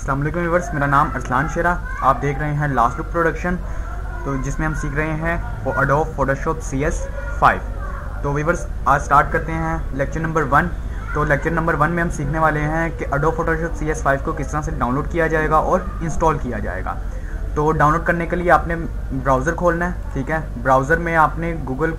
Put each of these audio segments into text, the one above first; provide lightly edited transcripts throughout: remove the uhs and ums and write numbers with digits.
अस्सलाम वालेकुम व्यूअर्स, मेरा नाम अरसलान शेरा। आप देख रहे हैं लास्ट लुक प्रोडक्शन, तो जिसमें हम सीख रहे हैं एडोब फोटोशॉप CS5। तो व्यूअर्स आज स्टार्ट करते हैं लेक्चर नंबर 1। तो लेक्चर नंबर 1 में हम सीखने वाले हैं कि एडोब फोटोशॉप CS5 को किस तरह से डाउनलोड किया जाएगा और इंस्टॉल किया जाएगा। तो डाउनलोड करने के लिए आपने ब्राउज़र खोलना है, ठीक है। ब्राउज़र में आपने गूगल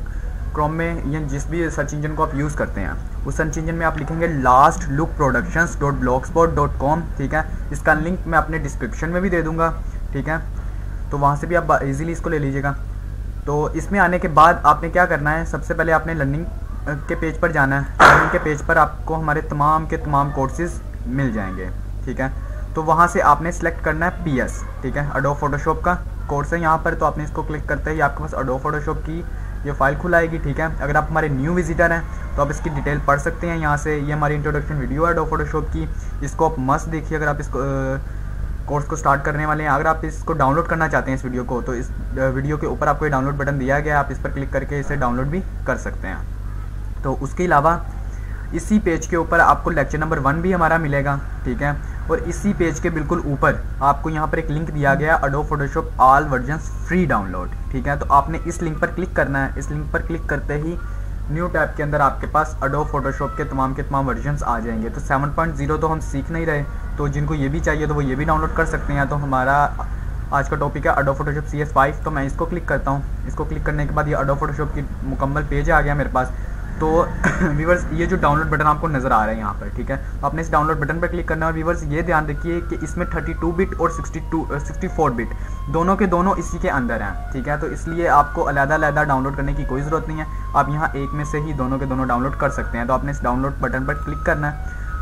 क्रोम में या जिस भी सर्च इंजन को आप यूज़ करते हैं उस सर्च इंजन में आप लिखेंगे lastlookproductions.blogspot.com, ठीक है। इसका लिंक मैं अपने डिस्क्रिप्शन में भी दे दूंगा, ठीक है। तो वहाँ से भी आप इजीली इसको ले लीजिएगा। तो इसमें आने के बाद आपने क्या करना है, सबसे पहले आपने लर्निंग के पेज पर जाना है। लर्निंग के पेज पर आपको हमारे तमाम के तमाम कोर्सेज मिल जाएंगे, ठीक है। तो वहाँ से आपने सेलेक्ट करना है PS, ठीक है। एडोब फोटोशॉप का कोर्स है यहाँ पर। तो आपने इसको क्लिक करते ही आपके पास एडोब फोटोशॉप की ये फाइल खुलाएगी, ठीक है। अगर आप हमारे न्यू विजिटर हैं तो आप इसकी डिटेल पढ़ सकते हैं यहाँ से। ये हमारी इंट्रोडक्शन वीडियो है एडोब फोटोशॉप की, इसको आप मस्त देखिए अगर आप इसको कोर्स को स्टार्ट करने वाले हैं। अगर आप इसको डाउनलोड करना चाहते हैं इस वीडियो को, तो इस वीडियो के ऊपर आपको ये डाउनलोड बटन दिया गया है, आप इस पर क्लिक करके इसे डाउनलोड भी कर सकते हैं। तो उसके अलावा इसी पेज के ऊपर आपको लेक्चर नंबर 1 भी हमारा मिलेगा, ठीक है। और इसी पेज के बिल्कुल ऊपर आपको यहाँ पर एक लिंक दिया गया adobe Photoshop all versions free download, ठीक है। तो आपने इस लिंक पर क्लिक करना है। इस लिंक पर क्लिक करते ही न्यू टैब के अंदर आपके पास एडोब फोटोशॉप के तमाम वर्जन्स आ जाएंगे। तो 7.0 तो हम सीख नहीं रहे, तो जिनको ये भी चाहिए तो वो ये भी डाउनलोड कर सकते हैं। तो हमारा आज का टॉपिक है एडोब फोटोशॉप CS5। तो मैं इसको क्लिक करता हूँ। इसको क्लिक करने के बाद ये एडोब फोटोशॉप की मुकम्मल पेज आ गया मेरे पास। तो व्यूवर्स ये जो डाउनलोड बटन आपको नज़र आ रहा है यहाँ पर, ठीक है। तो आपने इस डाउनलोड बटन पर क्लिक करना है। और व्यूवर्स ये ध्यान रखिए कि इसमें 32 बिट और 64 बिट दोनों के दोनों इसी के अंदर हैं, ठीक है। तो इसलिए आपको अलग-अलग डाउनलोड करने की कोई ज़रूरत नहीं है, आप यहाँ एक में से ही दोनों के दोनों डाउनलोड कर सकते हैं। तो आपने इस डाउनलोड बटन पर क्लिक करना है।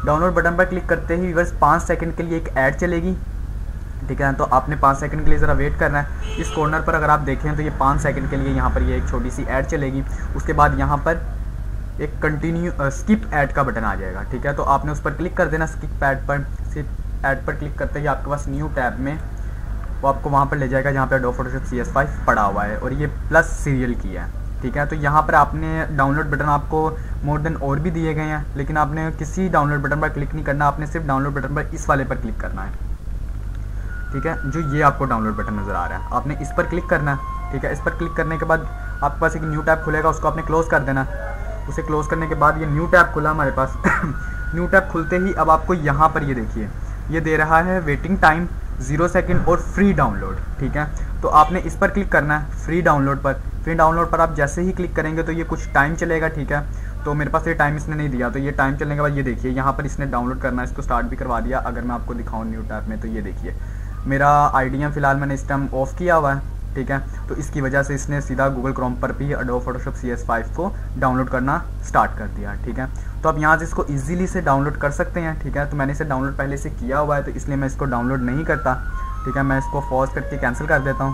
डाउनलोड बटन पर क्लिक करते ही व्यूवर्स 5 सेकंड के लिए एक ऐड चलेगी, ठीक है। तो आपने 5 सेकंड के लिए ज़रा वेट करना है। इस कॉर्नर पर अगर आप देखें तो ये 5 सेकंड के लिए यहाँ पर ये एक छोटी सी ऐड चलेगी। उसके बाद यहाँ पर एक कंटिन्यू स्किप ऐड का बटन आ जाएगा, ठीक है। तो आपने उस पर क्लिक कर देना। स्किप ऐड पर क्लिक करते ही आपके पास न्यू टैब में वो आपको वहाँ पर ले जाएगा जहाँ पे एडोब फोटोशॉप CS5 पड़ा हुआ है और ये प्लस सीरियल की है, ठीक है। तो यहाँ पर आपने डाउनलोड बटन आपको मोर देन और भी दिए गए हैं, लेकिन आपने किसी डाउनलोड बटन पर क्लिक नहीं करना। आपने सिर्फ डाउनलोड बटन पर इस वाले पर क्लिक करना है, ठीक है। जो ये आपको डाउनलोड बटन नज़र आ रहा है, आपने इस पर क्लिक करना है, ठीक है। इस पर क्लिक करने के बाद आपके पास एक न्यू टैब खुलेगा, उसको आपने क्लोज़ कर देना। उसे क्लोज़ करने के बाद ये न्यू टैब खुला हमारे पास। न्यू टैब खुलते ही अब आपको यहाँ पर ये देखिए ये दे रहा है वेटिंग टाइम 0 सेकंड और फ्री डाउनलोड, ठीक है। तो आपने इस पर क्लिक करना है फ्री डाउनलोड पर। फ्री डाउनलोड पर आप जैसे ही क्लिक करेंगे तो ये कुछ टाइम चलेगा, ठीक है। तो मेरे पास ये टाइम इसने नहीं दिया, तो ये टाइम चलने के बाद ये देखिए यहाँ पर इसने डाउनलोड करना इसको स्टार्ट भी करवा दिया। अगर मैं आपको दिखाऊँ न्यू टैब में तो ये देखिए मेरा IDM फ़िलहाल मैंने इस टाइम ऑफ़ किया हुआ है, ठीक है। तो इसकी वजह से इसने सीधा गूगल क्रोम पर भी एडोब फोटोशॉप CS5 को डाउनलोड करना स्टार्ट कर दिया, ठीक है। तो आप यहाँ से इसको इजीली से डाउनलोड कर सकते हैं, ठीक है। तो मैंने इसे डाउनलोड पहले से किया हुआ है तो इसलिए मैं इसको डाउनलोड नहीं करता, ठीक है। मैं इसको पॉज करके कैंसिल कर देता हूँ,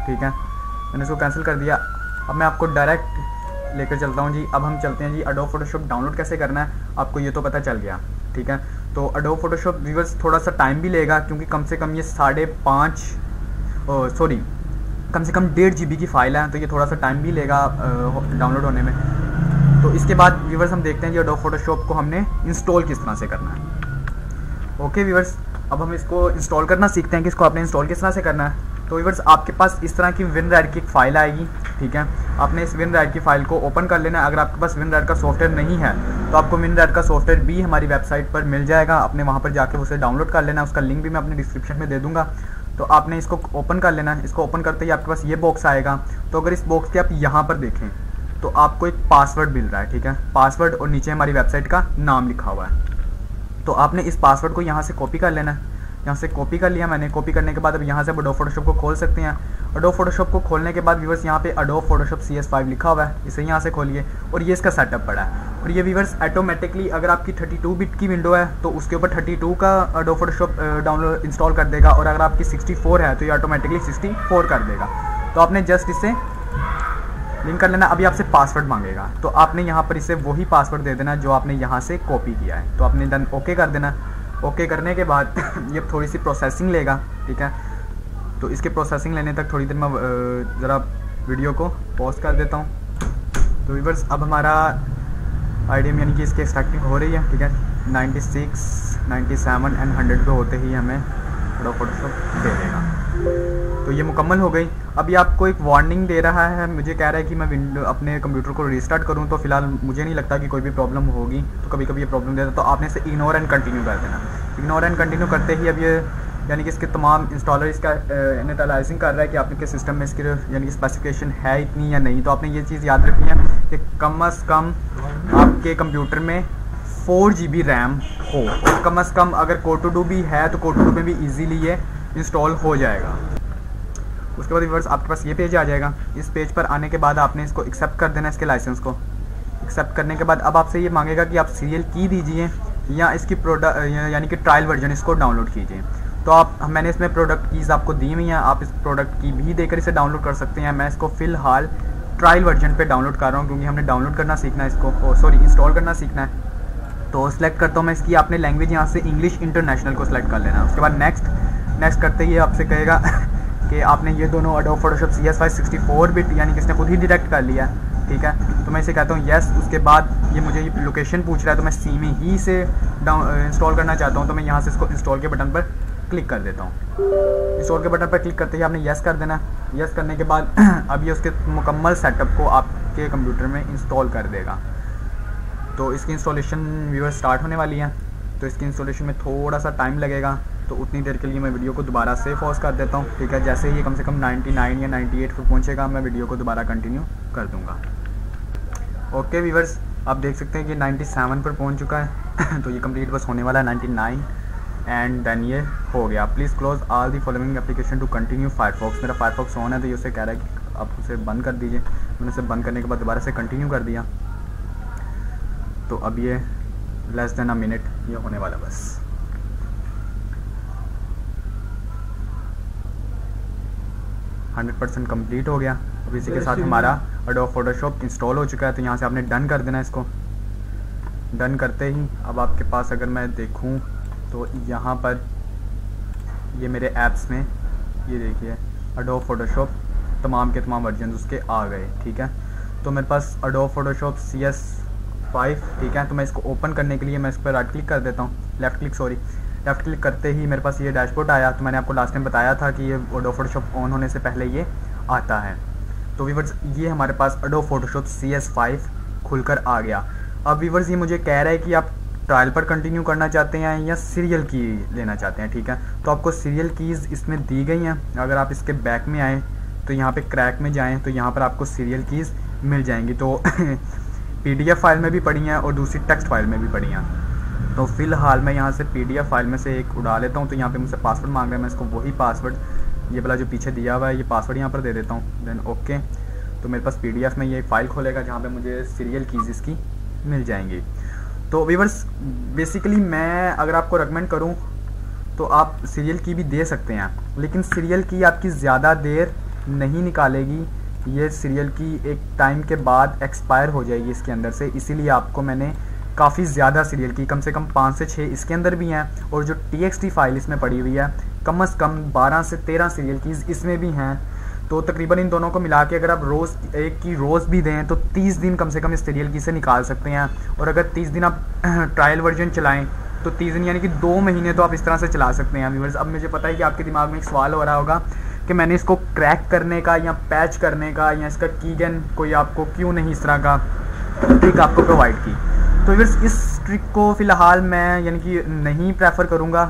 ठीक है। मैंने इसको कैंसिल कर दिया। अब मैं आपको डायरेक्ट लेकर चलता हूँ जी। अब हम चलते हैं जी एडोब फोटोशॉप डाउनलोड कैसे करना है, आपको ये तो पता चल गया, ठीक है। तो एडोब फोटोशॉप व्यूअर्स थोड़ा सा टाइम भी लेगा, क्योंकि कम से कम ये 1.5 GB की फ़ाइल है, तो ये थोड़ा सा टाइम भी लेगा डाउनलोड होने में। तो इसके बाद व्यूवर्स हम देखते हैं जी एडोब फोटोशॉप को हमने इंस्टॉल किस तरह से करना है। ओके व्यूवर्स, अब हम इसको इंस्टॉल करना सीखते हैं कि इसको आपने इंस्टॉल किस तरह से करना है। तो व्यूवर्स आपके पास इस तरह की WinRAR की एक फ़ाइल आएगी, ठीक है। आपने इस WinRAR की फ़ाइल को ओपन कर लेना है। अगर आपके पास WinRAR का सॉफ्टवेयर नहीं है तो आपको WinRAR का सॉफ्टवेयर भी हमारी वेबसाइट पर मिल जाएगा। आपने वहाँ पर जाके उसे डाउनलोड कर लेना है। उसका लिंक भी मैं अपने डिस्क्रिप्शन में दे दूँगा। तो आपने इसको ओपन कर लेना है। इसको ओपन करते ही आपके पास ये बॉक्स आएगा। तो अगर इस बॉक्स के आप यहाँ पर देखें तो आपको एक पासवर्ड मिल रहा है, ठीक है। पासवर्ड और नीचे हमारी वेबसाइट का नाम लिखा हुआ है। तो आपने इस पासवर्ड को यहाँ से कॉपी कर लेना है। यहाँ से कॉपी कर लिया मैंने। कॉपी करने के बाद अब यहाँ से एडोब फोटोशॉप को खोल सकते हैं। एडोब फोटोशॉप को खोलने के बाद व्यूवर्स यहाँ पे एडोब फोटोशॉप CS5 लिखा हुआ है, इसे यहाँ से खोलिए और ये इसका सेटअप पड़ा है। और ये व्यूवर्स ऑटोमेटिकली अगर आपकी 32 बिट की विंडो है तो उसके ऊपर 32 का एडोब फोटोशॉप डाउनलोड इंस्टॉल कर देगा, और अगर आपकी 64 है तो ये ऑटोमेटिकली 64 कर देगा। तो आपने जस्ट इसे लिंक कर लेना। अभी आपसे पासवर्ड मांगेगा, तो आपने यहाँ पर इसे वही पासवर्ड दे देना जो आपने यहाँ से कॉपी किया है। तो आपने डन ओके कर देना। ओके करने के बाद ये थोड़ी सी प्रोसेसिंग लेगा, ठीक है। तो इसके प्रोसेसिंग लेने तक थोड़ी देर मैं ज़रा वीडियो को पॉज कर देता हूँ। तो व्यूअर्स अब हमारा IDM यानी कि इसकी एक्सट्रैक्टिंग हो रही है, ठीक है। 96, 97 एंड 100 पे होते ही हमें एडोब फोटोशॉप दे देगा। तो ये मुकम्मल हो गई। अभी आपको एक वार्निंग दे रहा है, मुझे कह रहा है कि मैं विंडो अपने कंप्यूटर को रीस्टार्ट करूं, तो फिलहाल मुझे नहीं लगता कि कोई भी प्रॉब्लम होगी। तो कभी कभी ये प्रॉब्लम देता है, तो आपने इसे इग्नोर एंड कंटिन्यू कर देना। इग्नोर एंड कंटिन्यू करते ही अब ये यानी कि इसके तमाम इंस्टॉलर इसका एनालाइजिंग कर रहा है कि आपके सिस्टम में इसकी यानी कि स्पेसिफिकेशन है इतनी या नहीं। तो आपने ये चीज़ याद रखनी है कि कम अज़ कम आपके कंप्यूटर में 4 GB रैम हो, और कम अज़ कम अगर Core2Duo भी है तो Core2Duo में भी ईजीली ये इंस्टॉल हो जाएगा। उसके बाद व्यूअर्स आपके पास ये पेज आ जाएगा। इस पेज पर आने के बाद आपने इसको एक्सेप्ट कर देना, इसके लाइसेंस को एक्सेप्ट करने के बाद अब आपसे ये मांगेगा कि आप सीरियल की दीजिए या इसकी प्रोडक्ट यानी कि ट्रायल वर्जन इसको डाउनलोड कीजिए। तो मैंने इसमें प्रोडक्ट कीज़ आपको दी हुई हैं, आप इस प्रोडक्ट की भी देकर इसे डाउनलोड कर सकते हैं। मैं इसको फ़िलहाल ट्रायल वर्जन पे डाउनलोड कर रहा हूँ, क्योंकि हमने डाउनलोड करना सीखना है इसको, इंस्टॉल करना सीखना है। तो सिलेक्ट करता हूँ मैं इसकी, आपने लैंग्वेज यहाँ से इंग्लिश इंटरनेशनल को सिलेक्ट कर लेना है। उसके बाद नेक्स्ट करते ही आपसे कहेगा कि आपने ये दोनों Adobe Photoshop CS5 64 बिट यानी कि इसने खुद ही डिटेक्ट कर लिया, ठीक है। तो मैं इसे कहता हूँ येस। उसके बाद ये मुझे लोकेशन पूछ रहा है, तो मैं सी में ही से इंस्टॉल करना चाहता हूँ, तो मैं यहाँ से इसको इंस्टॉल के बटन पर क्लिक कर देता हूँ। इंस्टॉल के बटन पर क्लिक करते ही आपने येस कर देना। येस करने के बाद अब ये उसके मुकम्मल सेटअप को आपके कंप्यूटर में इंस्टॉल कर देगा। तो इसकी इंस्टॉलेशन व्यूअर स्टार्ट होने वाली है, तो इसकी इंस्टॉलेशन में थोड़ा सा टाइम लगेगा, तो उतनी देर के लिए मैं वीडियो को दोबारा से पॉज कर देता हूँ, ठीक है। जैसे ही ये कम से कम 99 या 98 पर पहुँचेगा, मैं वीडियो को दोबारा कंटिन्यू कर दूँगा। ओके व्यूअर्स, आप देख सकते हैं कि 97 पर पहुँच चुका है। तो ये कंप्लीट बस होने वाला है 99 एंड देन ये हो गया। Please close all the following application to continue Firefox. मेरा फायरफॉक्स ऑन है, तो ये उसे कह रहा है कि आप उसे बंद कर दीजिए। मैंने उसे बंद करने के बाद दोबारा से कंटिन्यू कर दिया। तो अब ये लेस देन अ मिनट ये होने वाला बस। %100% कंप्लीट हो गया। अब इसी के साथ हमारा Adobe Photoshop इंस्टॉल हो चुका है। तो यहाँ से आपने डन कर देना इसको। डन करते ही अब आपके पास अगर मैं देखूँ तो यहाँ पर ये मेरे ऐप्स में ये देखिए Adobe Photoshop तमाम के तमाम वर्जन उसके आ गए, ठीक है। तो मेरे पास Adobe Photoshop CS5, ठीक है। तो मैं इसको ओपन करने के लिए मैं इस पर राइट क्लिक कर देता हूँ, लेफ़्ट क्लिक करते ही मेरे पास ये डैशबोर्ड आया। तो मैंने आपको लास्ट टाइम बताया था कि ये Adobe Photoshop ऑन होने से पहले ये आता है। तो व्यूअर्स ये हमारे पास Adobe Photoshop CS5 खुलकर आ गया। अब व्यूअर्स ये मुझे कह रहा है कि आप ट्रायल पर कंटिन्यू करना चाहते हैं या सीरियल की लेना चाहते हैं, ठीक है। तो आपको सीरियल कीज़ इसमें दी गई हैं। अगर आप इसके बैक में आएँ तो यहाँ पे क्रैक में जाएँ तो यहाँ पर आपको सीरियल कीज़ मिल जाएंगी। तो PDF फाइल में भी पड़ी हैं और दूसरी टेक्स्ट फाइल में भी पड़ी हैं। तो फ़िलहाल मैं यहाँ से PDF फाइल में से एक उड़ा लेता हूँ। तो यहाँ पे मुझसे पासवर्ड मांग रहा है, मैं इसको वही पासवर्ड ये वाला जो पीछे दिया हुआ है ये पासवर्ड यहाँ पर दे देता हूँ। Then okay. तो मेरे पास PDF में ये फ़ाइल खोलेगा जहाँ पे मुझे सीरियल कीज़ इसकी मिल जाएंगी। तो व्यूअर्स बेसिकली मैं अगर आपको रेकमेंड करूँ तो आप सीरियल की भी दे सकते हैं, लेकिन सीरियल की आपकी ज़्यादा देर नहीं निकालेगी। ये सीरियल की एक टाइम के बाद एक्सपायर हो जाएगी इसके अंदर से, इसीलिए आपको मैंने काफ़ी ज़्यादा सीरियल की कम से कम 5 से 6 इसके अंदर भी हैं, और जो TXT फाइल इसमें पड़ी हुई है कम से कम 12 से 13 सीरियल कीज़ इसमें भी हैं। तो तकरीबन इन दोनों को मिला के अगर आप रोज़ एक की रोज़ भी दें तो 30 दिन कम से कम इस सीरियल की से निकाल सकते हैं। और अगर 30 दिन आप ट्रायल वर्जन चलाएँ तो 30 दिन यानी कि 2 महीने तो आप इस तरह से चला सकते हैं व्यूअर्स। अब मुझे पता है कि आपके दिमाग में एक सवाल हो रहा होगा कि मैंने इसको क्रैक करने का या पैच करने का या इसका कीगन कोई आपको क्यों नहीं इस तरह का ट्रिक आपको प्रोवाइड की। तो व्यूअर्स इस ट्रिक को फ़िलहाल मैं यानी कि नहीं प्रेफर करूँगा,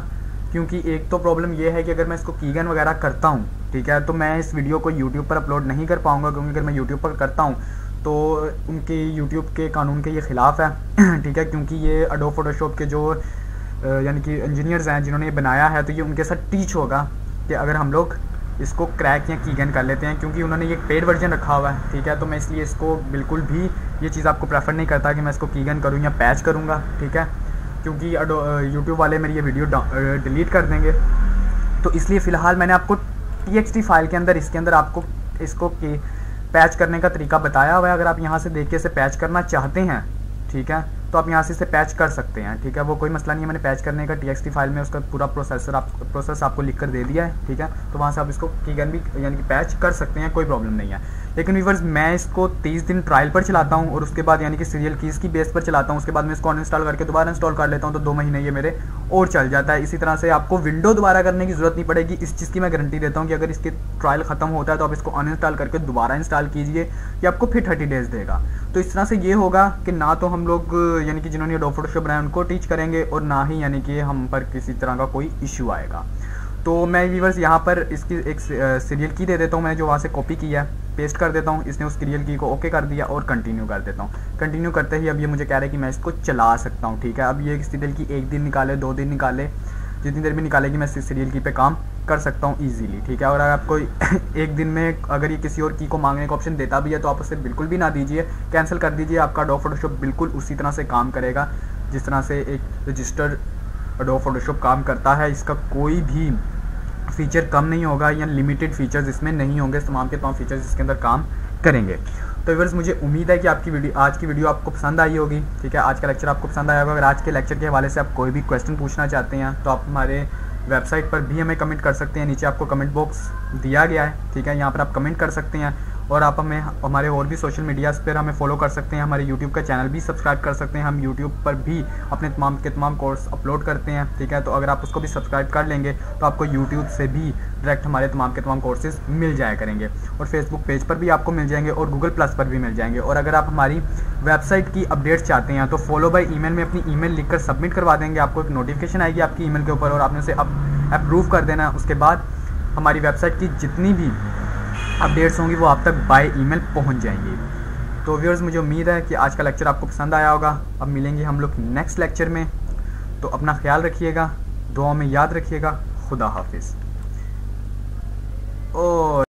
क्योंकि एक तो प्रॉब्लम ये है कि अगर मैं इसको कीगन वगैरह करता हूँ, ठीक है, तो मैं इस वीडियो को यूट्यूब पर अपलोड नहीं कर पाऊँगा, क्योंकि अगर मैं यूट्यूब पर करता हूँ तो उनके यूट्यूब के कानून के ये ख़िलाफ़ है, ठीक है। क्योंकि ये Adobe Photoshop के जो यानी कि इंजीनियर्स हैं जिन्होंने ये बनाया है, तो ये उनके साथ टीच होगा कि अगर हम लोग इसको क्रैक या कीगन कर लेते हैं, क्योंकि उन्होंने ये पेड वर्जन रखा हुआ है, ठीक है। तो मैं इसलिए इसको बिल्कुल भी ये चीज़ आपको प्रेफर नहीं करता कि मैं इसको कीगन करूँ या पैच करूँगा, ठीक है, क्योंकि यूट्यूब वाले मेरी ये वीडियो डिलीट कर देंगे। तो इसलिए फ़िलहाल मैंने आपको TXT फाइल के अंदर इसके अंदर आपको इसको पैच करने का तरीका बताया हुआ है। अगर आप यहाँ से देख के इसे पैच करना चाहते हैं, ठीक है, तो आप यहाँ से इसे पैच कर सकते हैं, ठीक है। वो कोई मसला नहीं है, मैंने पैच करने का TXT फाइल में उसका पूरा प्रोसेस आपको लिख कर दे दिया है, ठीक है। तो वहाँ से आप इसको कीगन भी यानी कि पैच कर सकते हैं, कोई प्रॉब्लम नहीं है। लेकिन व्यूअर्स मैं इसको 30 दिन ट्रायल पर चलाता हूँ और उसके बाद यानी कि सीरियल कीज़ की बेस पर चलाता हूँ, उसके बाद मैं इसको अनइंस्टॉल करके दोबारा इंस्टॉल कर लेता हूँ, तो 2 महीने ये मेरे और चल जाता है। इसी तरह से आपको विंडो दोबारा करने की ज़रूरत नहीं पड़ेगी, इस चीज़ की मैं गारंटी देता हूँ कि अगर इसके ट्रायल ख़त्म होता है तो आप इसको अनइंस्टॉल करके दोबारा इंस्टॉल कीजिए, ये आपको फिर 30 डेज़ देगा। तो इस तरह से ये होगा कि ना तो हम लोग यानी कि जिन्होंने एडोब फोटोशॉप बनाया उनको टीच करेंगे और ना ही यानी कि हम पर किसी तरह का कोई इशू आएगा। तो मैं व्यूअर्स यहाँ पर इसकी एक सीरियल की दे देता हूँ, मैंने जो वहाँ से कॉपी किया है पेस्ट कर देता हूँ, इसने उस सीरियल की को ओके कर दिया और कंटिन्यू कर देता हूँ। कंटिन्यू करते ही अब ये मुझे कह रहा है कि मैं इसको चला सकता हूँ, ठीक है। अब ये सीरियल की 1 दिन निकाले 2 दिन निकाले, जितनी देर में निकालेगी मैं सीरियल की पे काम कर सकता हूँ ईजिली, ठीक है। और अगर आपको 1 दिन में अगर ये किसी और की को मांगने का ऑप्शन देता भी है तो आप उसे बिल्कुल भी ना दीजिए, कैंसिल कर दीजिए। आपका एडोब फोटोशॉप बिल्कुल उसी तरह से काम करेगा जिस तरह से एक रजिस्टर्ड एडोब फोटोशॉप काम करता है। इसका कोई भी फीचर कम नहीं होगा या लिमिटेड फीचर्स इसमें नहीं होंगे, तमाम के तमाम फीचर्स इसके अंदर काम करेंगे। तो व्यूअर्स मुझे उम्मीद है कि आज की वीडियो आपको पसंद आई होगी, ठीक है। आज का लेक्चर आपको पसंद आया होगा। अगर आज के लेक्चर के हवाले से आप कोई भी क्वेश्चन पूछना चाहते हैं तो आप हमारे वेबसाइट पर भी हमें कमेंट कर सकते हैं, नीचे आपको कमेंट बॉक्स दिया गया है, ठीक है। यहाँ पर आप कमेंट कर सकते हैं और आप हमें हमारे और भी सोशल मीडियाज़ पर हमें फॉलो कर सकते हैं, हमारे यूट्यूब का चैनल भी सब्सक्राइब कर सकते हैं। हम यूट्यूब पर भी अपने तमाम के तमाम कोर्स अपलोड करते हैं, ठीक है। तो अगर आप उसको भी सब्सक्राइब कर लेंगे तो आपको यूट्यूब से भी डायरेक्ट हमारे तमाम के तमाम कोर्सेज मिल जाया करेंगे और फेसबुक पेज पर भी आपको मिल जाएंगे और गूगल प्लस पर भी मिल जाएंगे। और अगर आप हमारी वेबसाइट की अपडेट्स चाहते हैं तो फॉलो बाय ईमेल में अपनी ईमेल लिखकर सबमिट करवा देंगे, आपको एक नोटिफिकेशन आएगी आपकी ईमेल के ऊपर और आपने उसे अप्रूव कर देना। उसके बाद हमारी वेबसाइट की जितनी भी अपडेट्स होंगी वो आप तक बाय ईमेल पहुंच जाएंगी। तो व्यूअर्स मुझे उम्मीद है कि आज का लेक्चर आपको पसंद आया होगा। अब मिलेंगे हम लोग नेक्स्ट लेक्चर में, तो अपना ख्याल रखिएगा, दुआ में याद रखिएगा। खुदा हाफिज़। और